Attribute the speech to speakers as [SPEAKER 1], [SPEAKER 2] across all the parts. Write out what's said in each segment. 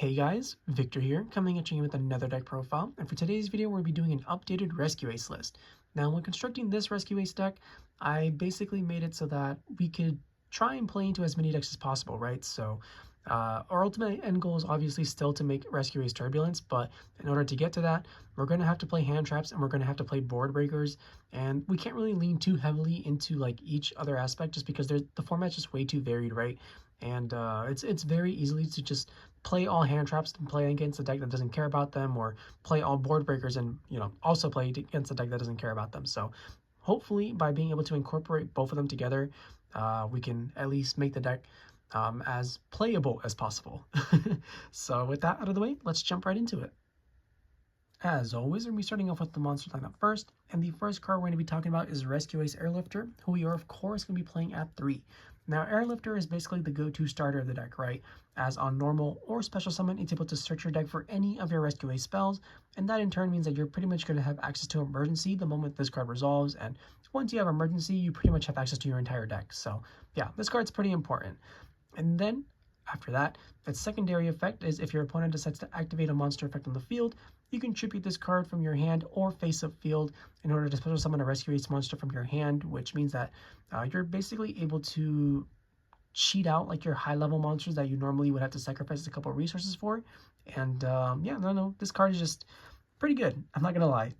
[SPEAKER 1] Hey guys, Victor here, coming at you with another deck profile, and for today's video we'll be doing an updated Reacue-Ace list. Now when constructing this Reacue-Ace deck, I basically made it so that we could try and play into as many decks as possible, right? So our ultimate end goal is obviously still to make Reacue-Ace Turbulence, but in order to get to that, we're going to have to play hand traps and we're going to have to play board breakers, and we can't really lean too heavily into like each other aspect just because the format's just way too varied, right? And it's very easily to just play all hand traps and play against a deck that doesn't care about them, or play all board breakers and also play against a deck that doesn't care about them. So hopefully by being able to incorporate both of them together, we can at least make the deck as playable as possible. So with that out of the way, let's jump right into it. As always, we're going to be starting off with the monster lineup first, and the first card we're going to be talking about is Reacue-Ace Airlifter, who we are of course going to be playing at 3. Now, Airlifter is basically the go-to starter of the deck, right? As on normal or special summon, it's able to search your deck for any of your Reacue-Ace spells, and that in turn means that you're pretty much going to have access to Emergency the moment this card resolves, and once you have Emergency, you pretty much have access to your entire deck. So yeah, this card's pretty important. And then after that, its secondary effect is if your opponent decides to activate a monster effect on the field, you can tribute this card from your hand or face-up field in order to special summon a Reacue-Ace monster from your hand, which means that you're basically able to cheat out like your high-level monsters that you normally would have to sacrifice a couple of resources for. And yeah, no, this card is just pretty good, I'm not gonna lie.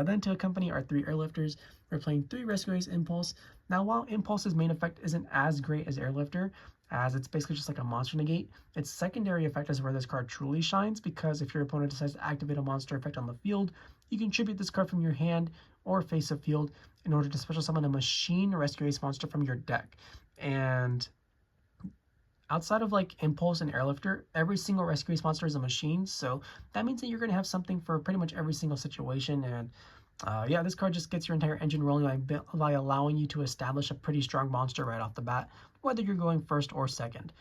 [SPEAKER 1] Then to accompany our 3 Airlifters, we're playing 3 Reacue-Ace Impulse. Now while Impulse's main effect isn't as great as Airlifter, as it's basically just like a monster negate, its secondary effect is where this card truly shines, because if your opponent decides to activate a monster effect on the field, you can tribute this card from your hand or face-up field in order to special summon a machine Reacue-Ace monster from your deck. And outside of like Impulse and Airlifter, every single Reacue-Ace monster is a machine, so that means that you're going to have something for pretty much every single situation. And yeah, this card just gets your entire engine rolling by allowing you to establish a pretty strong monster right off the bat, whether you're going first or second.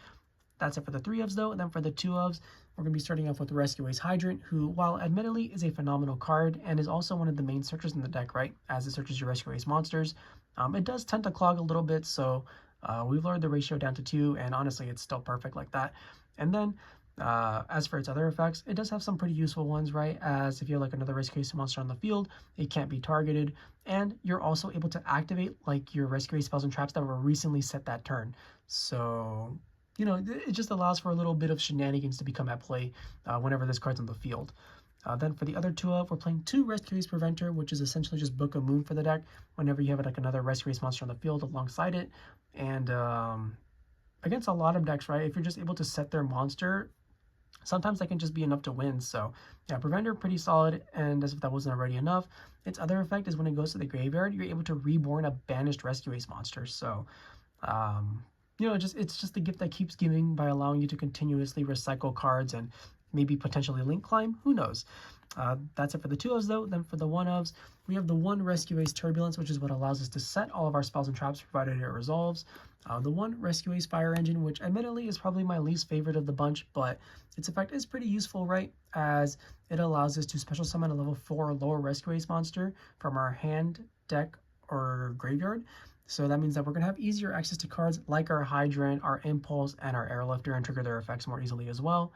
[SPEAKER 1] That's it for the 3 ofs though. And then for the 2 ofs, we're going to be starting off with Reacue-Ace Hydrant, who, while admittedly is a phenomenal card and is also one of the main searchers in the deck, right, as it searches your Reacue-Ace monsters, it does tend to clog a little bit, so we've lowered the ratio down to 2, and honestly, it's still perfect like that. And then, as for its other effects, it does have some pretty useful ones, right? As if you have like another Reacue-Ace monster on the field, it can't be targeted, and you're also able to activate like your Reacue-Ace spells and traps that were recently set that turn. So it just allows for a little bit of shenanigans to become at play whenever this card's on the field. Then for the other 2 of, we're playing 2 Reacue-Ace Preventer, which is essentially just Book of Moon for the deck whenever you have like another Reacue-Ace monster on the field alongside it. And against a lot of decks, right, if you're just able to set their monster, sometimes that can just be enough to win. So yeah, Preventer pretty solid, and as if that wasn't already enough, its other effect is when it goes to the graveyard, you're able to reborn a banished Reacue-Ace monster. So it's just the gift that keeps giving by allowing you to continuously recycle cards and maybe potentially link climb, who knows. That's it for the 2 ofs though. Then for the 1 ofs, we have the 1 Reacue-Ace Turbulence, which is what allows us to set all of our spells and traps provided it resolves. The 1 Reacue-Ace Fire Engine, which admittedly is probably my least favorite of the bunch, but its effect is pretty useful, right? As it allows us to special summon a level 4 or lower Reacue-Ace monster from our hand, deck, or graveyard. So that means that we're going to have easier access to cards like our Hydrant, our Impulse, and our Airlifter, and trigger their effects more easily as well.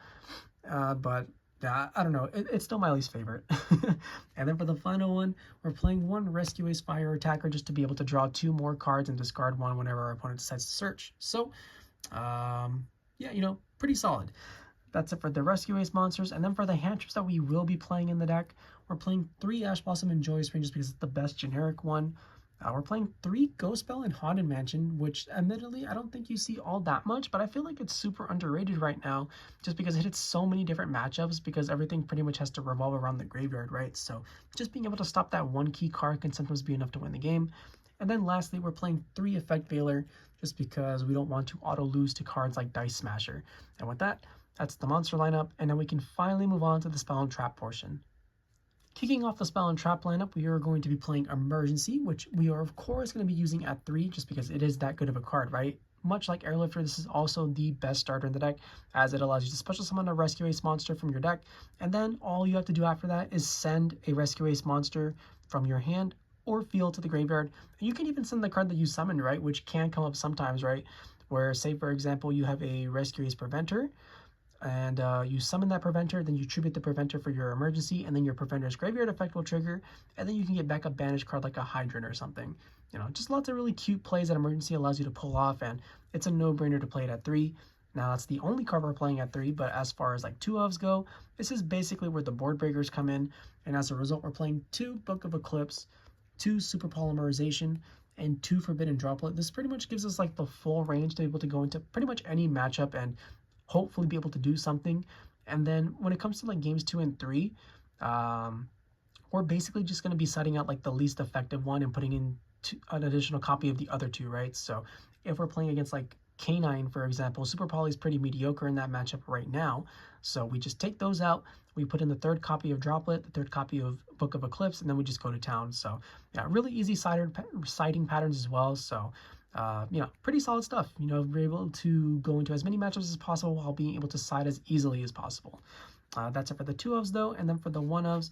[SPEAKER 1] But yeah, I don't know, it's still my least favorite. And then for the final one, we're playing 1 Reacue-Ace Fire Attacker just to be able to draw 2 more cards and discard 1 whenever our opponent decides to search. So yeah, pretty solid. That's it for the Reacue-Ace monsters. And then for the hand traps that we will be playing in the deck, we're playing 3 Ash Blossom and Joyous Spring just because it's the best generic one. We're playing 3 Ghost Belle and Haunted Mansion, which admittedly I don't think you see all that much, but I feel like it's super underrated right now just because it hits so many different matchups, because everything pretty much has to revolve around the graveyard, right? So just being able to stop that 1 key card can sometimes be enough to win the game. And then lastly, we're playing 3 Effect Veiler just because we don't want to auto lose to cards like Dice Smasher. And with that, that's the monster lineup, and then we can finally move on to the spell and trap portion. Kicking off the spell and trap lineup, we are going to be playing Emergency, which we are of course going to be using at 3 just because it is that good of a card, right? Much like Airlifter, this is also the best starter in the deck, as it allows you to special summon a Reacue-Ace monster from your deck, and then all you have to do after that is send a Reacue-Ace monster from your hand or field to the graveyard. You can even send the card that you summoned, right, which can come up sometimes, right? Where, say for example, you have a Reacue-Ace Preventer, and you summon that Preventer, then you tribute the Preventer for your emergency, and then your Preventer's graveyard effect will trigger, and then you can get back a banished card like a Hydrant or something. You know, just lots of really cute plays that emergency allows you to pull off, and it's a no-brainer to play it at 3. Now, that's the only card we're playing at 3, but as far as like 2-ofs go, this is basically where the board breakers come in, and as a result, we're playing 2 Book of Eclipse, 2 Super Polymerization, and 2 Forbidden Droplet. This pretty much gives us like the full range to be able to go into pretty much any matchup and hopefully be able to do something. And then when it comes to like games 2 and 3, we're basically just going to be setting out like the least effective one and putting in an additional copy of the other 2, right? So if we're playing against like K9, for example, Super Poly is pretty mediocre in that matchup right now. So we just take those out, we put in the 3rd copy of Droplet, the 3rd copy of Book of Eclipse, and then we just go to town. So yeah, really easy siding patterns as well. So you know, pretty solid stuff. You know, we're able to go into as many matchups as possible while being able to side as easily as possible. That's it for the 2-ofs though, and then for the 1-ofs,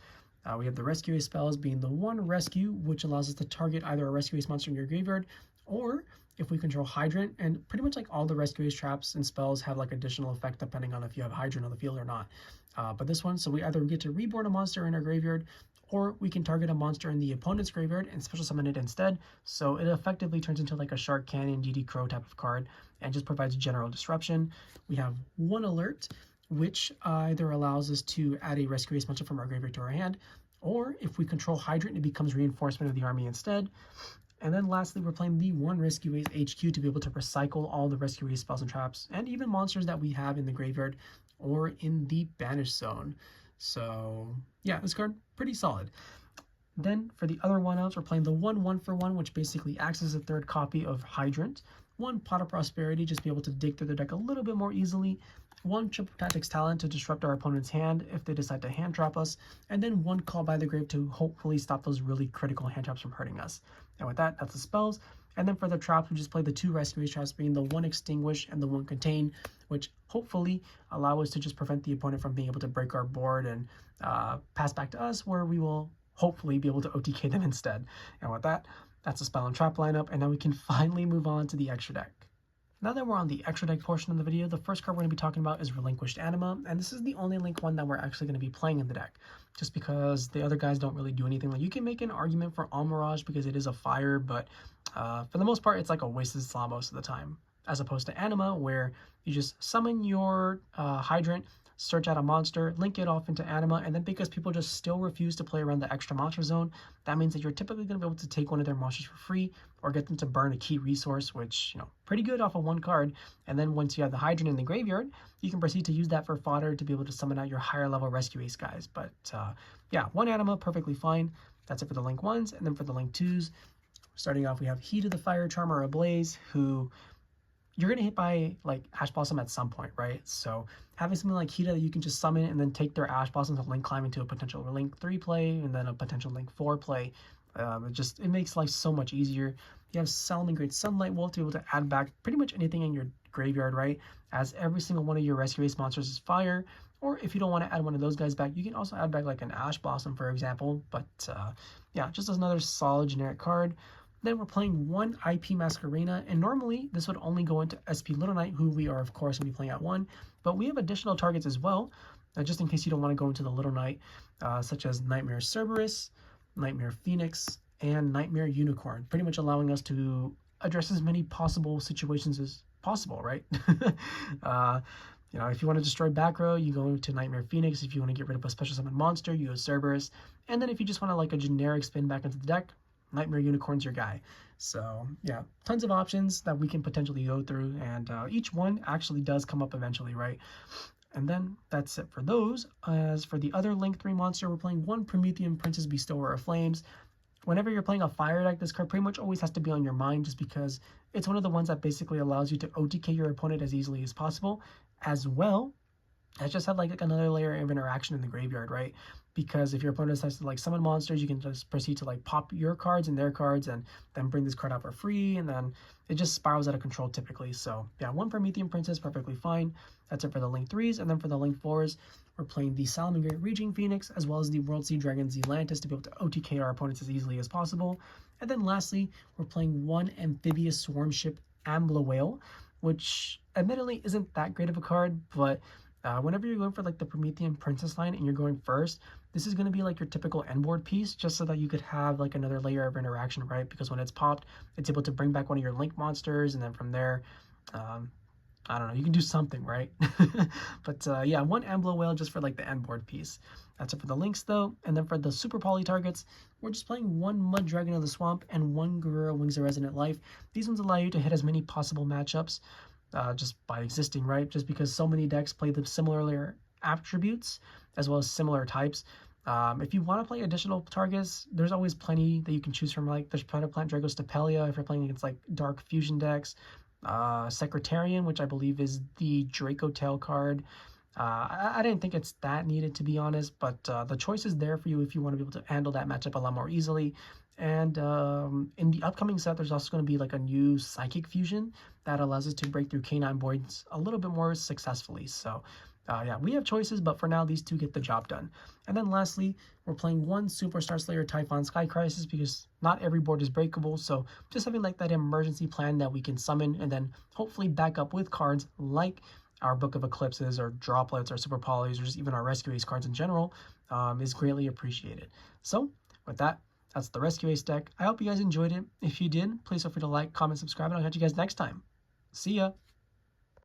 [SPEAKER 1] we have the Rescue-Ace spells being the 1 rescue, which allows us to target either a Rescue-Ace monster in your graveyard, or if we control Hydrant, and pretty much like all the Rescue-Ace traps and spells have like additional effect depending on if you have Hydrant on the field or not. But this one, so we either get to reborn a monster in our graveyard, or we can target a monster in the opponent's graveyard and special summon it instead. So it effectively turns into like a Shark Cannon, DD Crow type of card, and just provides general disruption. We have 1 alert, which either allows us to add a Rescue-Ace monster from our graveyard to our hand, or if we control Hydrant, it becomes reinforcement of the army instead. And then lastly, we're playing the 1 Rescue-Ace HQ to be able to recycle all the Rescue-Ace spells and traps, and even monsters that we have in the graveyard or in the banish zone. So yeah, this card, pretty solid. Then for the other 1-ofs, we're playing the 1/1-for-1, which basically acts as a 3rd copy of Hydrant. 1 Pot of Prosperity, just be able to dig through the deck a little bit more easily. 1 Triple Tactics Talent to disrupt our opponent's hand if they decide to hand drop us. And then 1 Call by the Grave to hopefully stop those really critical hand traps from hurting us. And with that, that's the spells. And then for the traps, we just play the 2 Rescue-Ace traps, being the 1 Extinguish and the 1 Contain, which hopefully allow us to just prevent the opponent from being able to break our board and pass back to us, where we will hopefully be able to OTK them instead. And with that, that's the spell and trap lineup, and now we can finally move on to the extra deck. Now that we're on the extra deck portion of the video, the first card we're going to be talking about is Relinquished Anima, and this is the only link one that we're actually going to be playing in the deck, just because the other guys don't really do anything. Like, you can make an argument for Mirage because it is a fire, but for the most part, it's like a wasted slot most of the time, as opposed to Anima, where you just summon your Hydrant, search out a monster, link it off into Anima, and then because people just still refuse to play around the extra monster zone, that means that you're typically going to be able to take one of their monsters for free or get them to burn a key resource, which, you know, pretty good off of 1 card. And then once you have the Hydrant in the graveyard, you can proceed to use that for fodder to be able to summon out your higher level Rescue-Ace guys. But yeah, 1 Anima, perfectly fine. That's it for the link 1s. And then for the link 2s, starting off, we have Hiita the Fire Charmer Ablaze, who you're going to hit by like Ash Blossom at some point, right? So having something like Hiita that you can just summon and then take their Ash Blossom to link climb into a potential link 3 play and then a potential link 4 play, it makes life so much easier. You have Salamangreat Sunlight Wolf to be able to add back pretty much anything in your graveyard, right? As every single one of your Rescue-Ace monsters is fire. Or if you don't want to add one of those guys back, you can also add back like an Ash Blossom, for example. But yeah, just another solid generic card. Then we're playing 1 IP Masquerena, and normally this would only go into SP Little Knight, who we are of course going to be playing at 1, but we have additional targets as well, just in case you don't want to go into the Little Knight, such as Knightmare Cebrerus, Knightmare Phoenix, and Knightmare Unicorn, pretty much allowing us to address as many possible situations as possible, right? You know, if you want to destroy back row, you go to Knightmare Phoenix. If you want to get rid of a special summon monster, you go Cerberus. And then if you just want to like a generic spin back into the deck, Knightmare Unicorn's your guy. So yeah, tons of options that we can potentially go through, and each one actually does come up eventually, right? And then that's it for those. As for the other Link 3 monster, we're playing 1 Promethean Princess, Bestower of Flames. Whenever you're playing a fire deck, this card pretty much always has to be on your mind, just because it's one of the ones that basically allows you to OTK your opponent as easily as possible, as well as just have like another layer of interaction in the graveyard, right? Because if your opponent decides to like summon monsters, you can just proceed to like pop your cards and their cards and then bring this card out for free, and then it just spirals out of control typically. So yeah, 1 Promethean Princess, perfectly fine. That's it for the Link 3s. And then for the Link 4s, we're playing the Salamangreat Raging Phoenix, as well as the World Sea Dragon Zealantis to be able to OTK our opponents as easily as possible. And then lastly, we're playing 1 Ambhibious Swarmship Amblowhale, which admittedly isn't that great of a card, but Whenever you're going for like the Promethean Princess line and you're going first, this is going to be like your typical end board piece, just so that you could have like another layer of interaction, right? Because when it's popped, it's able to bring back one of your link monsters, and then from there, I don't know, you can do something, right? But yeah, one Amblow just for like the end board piece. That's it for the links though. And then for the super poly targets, we're just playing one Mud Dragon of the Swamp and one Guerrero Wings of Resonant Life. These ones allow you to hit as many possible matchups just by existing, right? Just because so many decks play the similar attributes as well as similar types. If you want to play additional targets, there's always plenty that you can choose from. Like there's Plant Dragos Stapelia if you're playing against like Dark Fusion decks. Secretarian, which I believe is the Draco Tail card. I didn't think it's that needed, to be honest, but the choice is there for you if you want to be able to handle that matchup a lot more easily. And in the upcoming set, there's also going to be like a new Psychic Fusion that allows us to break through Canine Voids a little bit more successfully. So yeah, we have choices, but for now, these two get the job done. And then lastly, we're playing one Superstar Slayer Typhon Sky Crisis because not every board is breakable. So just having like that emergency plan that we can summon and then hopefully back up with cards like our Book of Eclipses or Droplets or Super Polys or just even our Reacue-Ace cards in general is greatly appreciated. So with that, that's the Reacue-Ace deck. I hope you guys enjoyed it. If you did, please feel free to like, comment, subscribe, and I'll catch you guys next time. See ya!